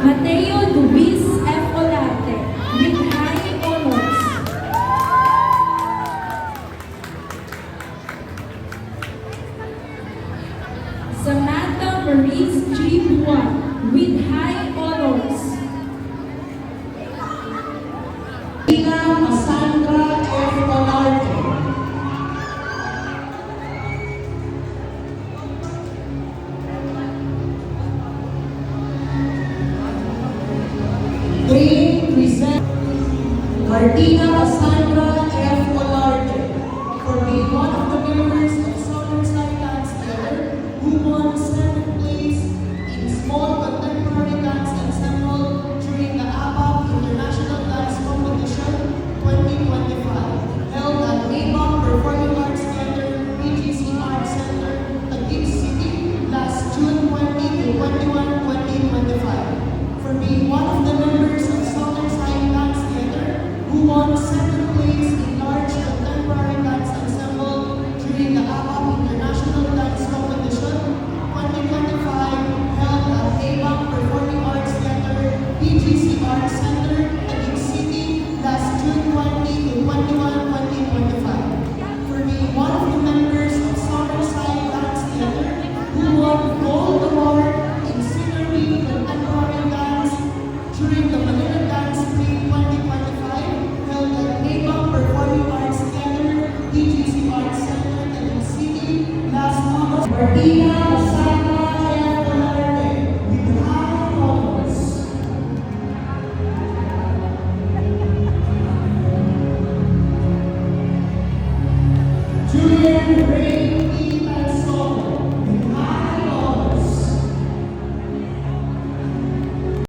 Mateo Luis F. Olarte with high honors. Samantha Maurice G. Buwan with high honors. Ina Cassandra F. Olarte. Grade present Martina Cassandra